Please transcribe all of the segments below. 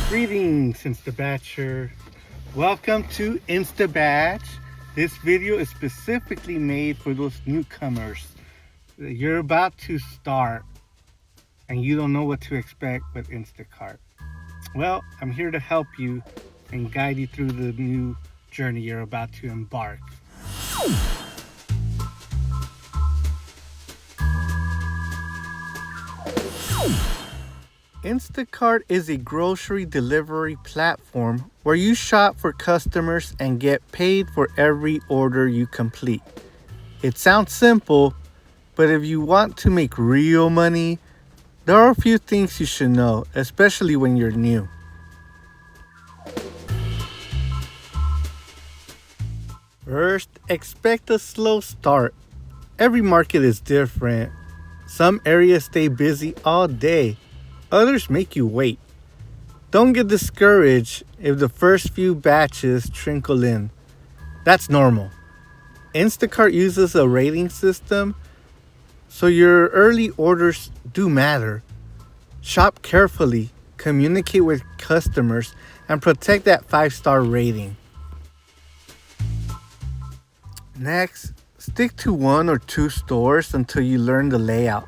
Greetings, Instabatcher. Welcome to Instabatch. This video is specifically made for those newcomers. You're about to start and you don't know what to expect with Instacart. Well, I'm here to help you and guide you through the new journey you're about to embark. Instacart is a grocery delivery platform where you shop for customers and get paid for every order you complete. It sounds simple, but if you want to make real money, there are a few things you should know, especially when you're new. First, expect a slow start. Every market is different. Some areas stay busy all day. Others make you wait. Don't get discouraged if the first few batches trickle in. That's normal. Instacart uses a rating system, so your early orders do matter. Shop carefully, communicate with customers, and protect that 5-star rating. Next, stick to 1 or 2 stores until you learn the layout.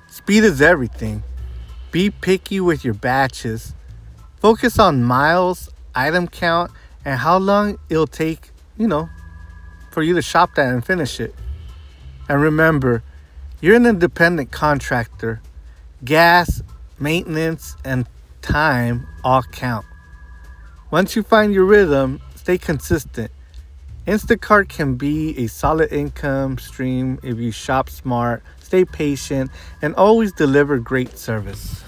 Speed is everything. Be picky with your batches. Focus on miles, item count, and how long it'll take, for you to shop that and finish it. And remember, you're an independent contractor. Gas, maintenance, and time all count. Once you find your rhythm, stay consistent. Instacart can be a solid income stream if you shop smart, stay patient, and always deliver great service.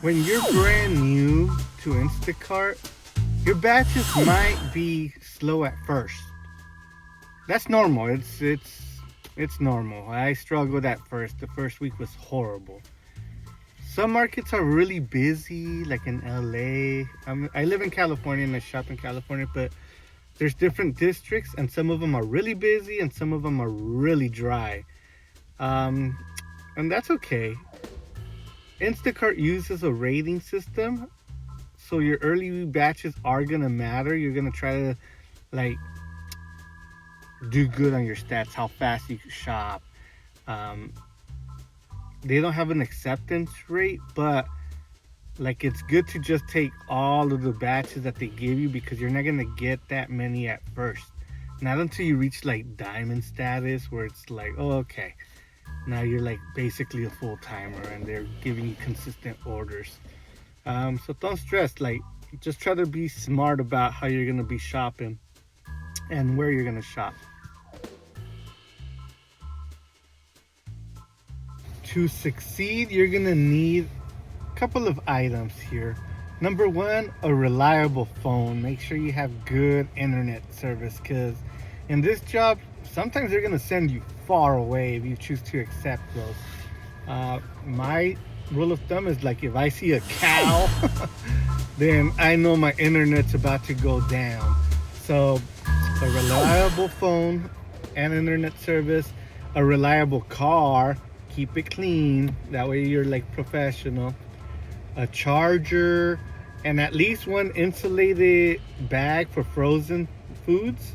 When you're brand new to Instacart, your batches might be slow at first. That's normal. It's normal. I struggled at first. The first week was horrible. Some markets are really busy, like in LA. I live in California and I shop in California, but there's different districts and some of them are really busy and some of them are really dry. And that's okay. Instacart uses a rating system, so your early batches are gonna matter. You're gonna try to do good on your stats, how fast you can shop. They don't have an acceptance rate, but it's good to just take all of the batches that they give you because you're not gonna get that many at first. Not until you reach diamond status, where it's oh, okay, now you're basically a full-timer and they're giving you consistent orders. So don't stress. Just try to be smart about how you're gonna be shopping and where you're gonna shop. To succeed, you're gonna need a couple of items here. Number 1, a reliable phone. Make sure you have good internet service, because in this job, sometimes they're gonna send you far away if you choose to accept those. My rule of thumb is if I see a cow, then I know my internet's about to go down. So a reliable phone and internet service, a reliable car, keep it clean, that way you're professional. a charger, and at least one insulated bag for frozen foods.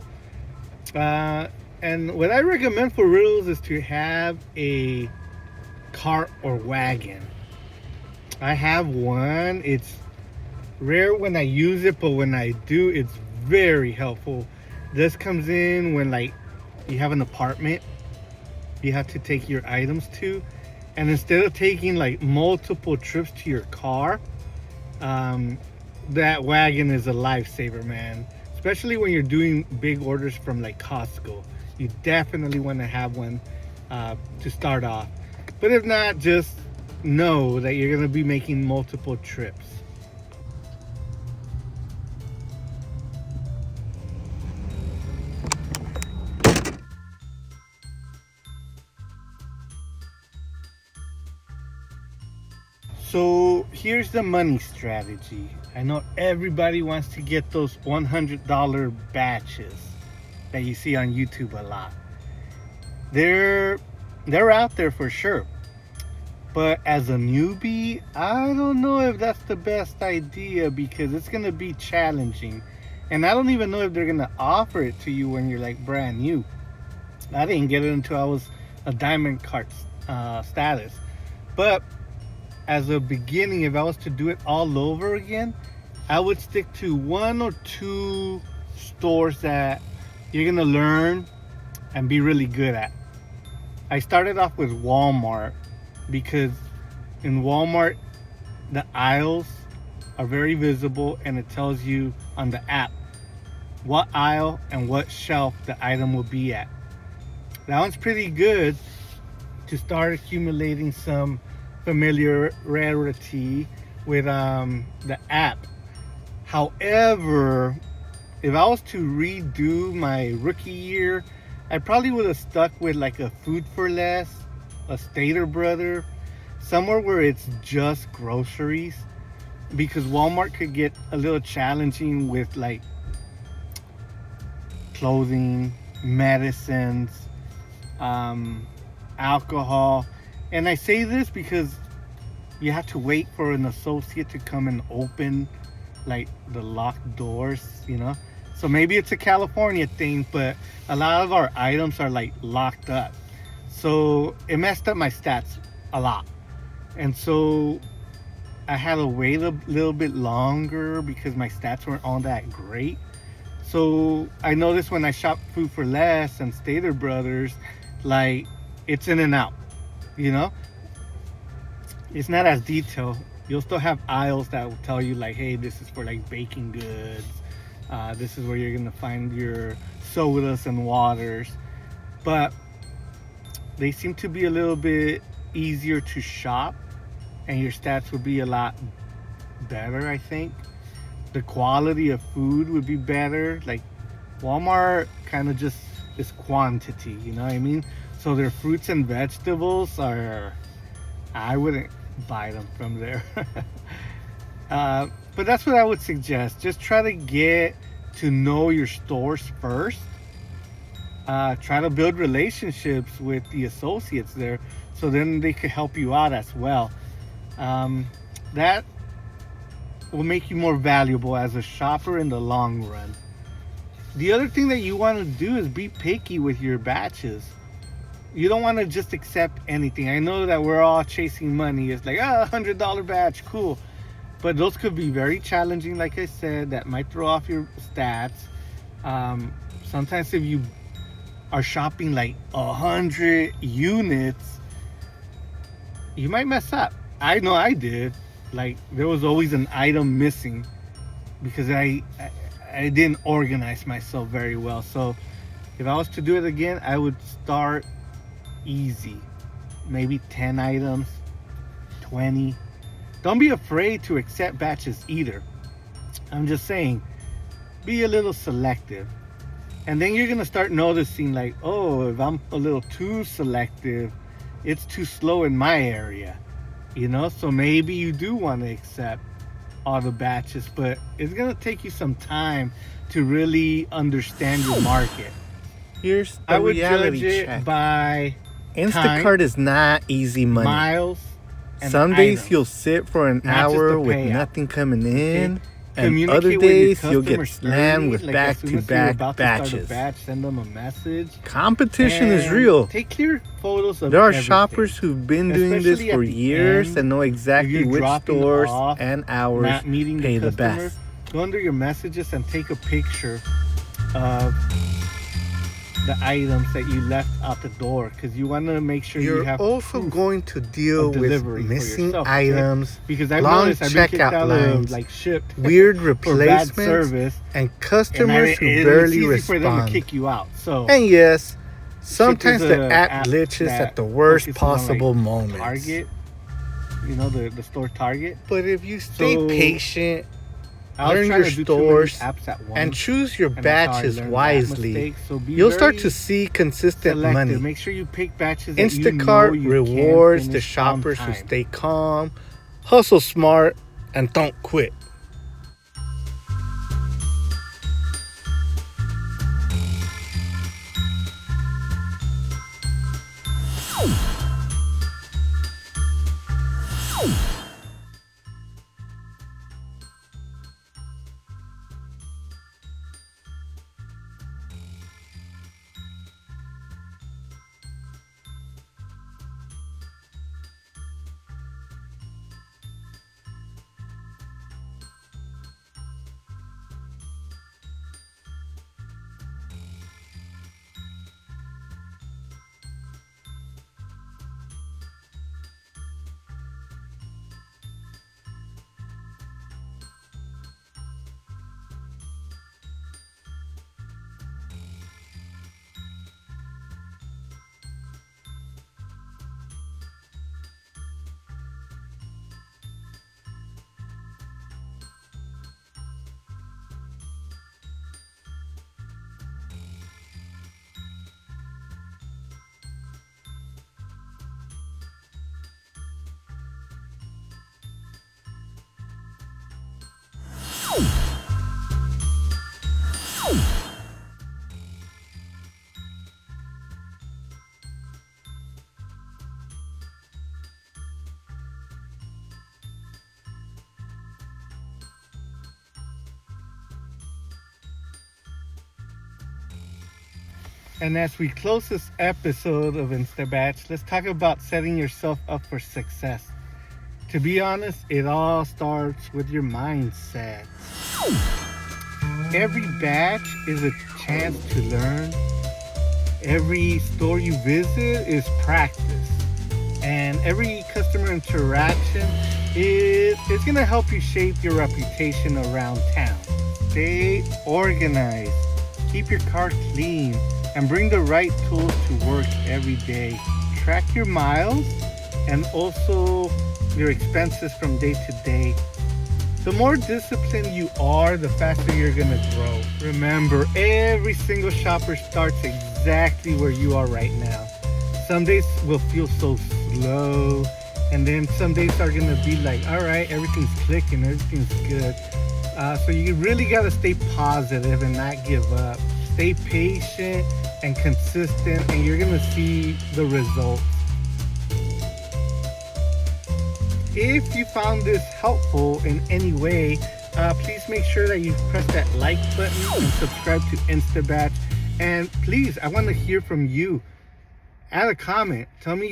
Uh, and what I recommend for riddles is to have a cart or wagon. I have one. It's rare when I use it, but when I do, it's very helpful. This comes in when like you have an apartment you have to take your items to, and instead of taking like multiple trips to your car, um, that wagon is a lifesaver, man. Especially when you're doing big orders from like Costco, you definitely want to have one to start off. But if not, just know that you're gonna be making multiple trips. So here's the money strategy. I know everybody wants to get those $100 batches that you see on YouTube a lot. They're they're out there for sure. But as a newbie, I don't know if that's the best idea because it's gonna be challenging. And I don't even know if they're gonna offer it to you when you're like brand new. I didn't get it until I was a diamond cart status. But as a beginning, if I was to do it all over again, I would stick to one or two stores that you're gonna learn and be really good at. I started off with Walmart because in Walmart the aisles are very visible and it tells you on the app what aisle and what shelf the item will be at. That one's pretty good to start accumulating some familiarity with the app. However, if I was to redo my rookie year, I probably would have stuck with like a Food for Less, a Stater Brother, somewhere where it's just groceries, because Walmart could get a little challenging with like clothing, medicines, alcohol. And I say this because you have to wait for an associate to come and open like the locked doors. So maybe it's a California thing, but a lot of our items are like locked up. So it messed up my stats a lot. And so I had to wait a little bit longer because my stats weren't all that great. So I noticed when I shop Food for Less and Stater Brothers, like it's in and out, you know? It's not as detailed. You'll still have aisles that will tell you like, hey, this is for like baking goods. This is where you're gonna find your sodas and waters. But they seem to be a little bit easier to shop and your stats would be a lot better, I think. The quality of food would be better. Like Walmart kind of just is quantity, you know what I mean? So their fruits and vegetables I wouldn't buy them from there. But that's what I would suggest. Just try to get to know your stores first. Try to build relationships with the associates there so then they could help you out as well. That will make you more valuable as a shopper in the long run. The other thing that you want to do is be picky with your batches. You don't want to just accept anything. I know that we're all chasing money. It's like, $100 batch, cool. But those could be very challenging, like I said, that might throw off your stats. Sometimes if you are shopping like 100 units, you might mess up. I know I did. Like there was always an item missing because I didn't organize myself very well. So if I was to do it again, I would start easy. Maybe 10 items, 20. Don't be afraid to accept batches either. I'm just saying, be a little selective. And then you're going to start noticing like, oh, if I'm a little too selective, it's too slow in my area. So maybe you do want to accept all the batches, but it's going to take you some time to really understand your market. Here's the I would reality judge it check. by Instacart is not easy money. miles, Some days items, you'll sit for an not just the hour with payout. nothing coming in, and Communicate other with your days you'll get customers slammed early, with like as soon as you're back-to-back about to start a batches. batch, send them a message. Competition is And real. take clear photos of There are everything. shoppers who've been doing this Especially for at the years end, and know if exactly you're which dropping stores off, and hours not meeting pay the the customer, best. go under your messages and take a picture of the items that you left out the door, because you want to make sure you You're have also proof going to deal of with delivery for missing yourself, items, because I've long noticed I've been kicked checkout out lines, of like shipped weird for bad replacements, service, and and customers who it's barely easy for them to respond. kick you out. So And yes, sometimes is the a app app glitches that at the worst focuses on, possible like, moments. Target, you know, the store Target. But if you stay So patient, I was learn trying your to do too many stores, apps at once, and choose your and that's how I batches learned that wisely, mistake. So be you'll start very to see consistent selective. money. Make sure you pick batches that you know Instacart you rewards can the finish on shoppers who time. stay calm, hustle smart, and don't quit. And as we close this episode of InstaBatch, let's talk about setting yourself up for success. To be honest, it all starts with your mindset. Every batch is a chance to learn. Every store you visit is practice. And every customer interaction is going to help you shape your reputation around town. Stay organized. Keep your car clean. And bring the right tools to work every day. Track your miles and also your expenses from day to day. The more disciplined you are, the faster you're gonna grow. Remember, every single shopper starts exactly where you are right now. Some days will feel so slow, and then some days are gonna be like, all right, everything's clicking, everything's good. So you really gotta stay positive and not give up. Stay patient and consistent, and you're gonna see the results. If you found this helpful in any way, please make sure that you press that like button and subscribe to InstaBatch. And please, I want to hear from you. Add a comment. Tell me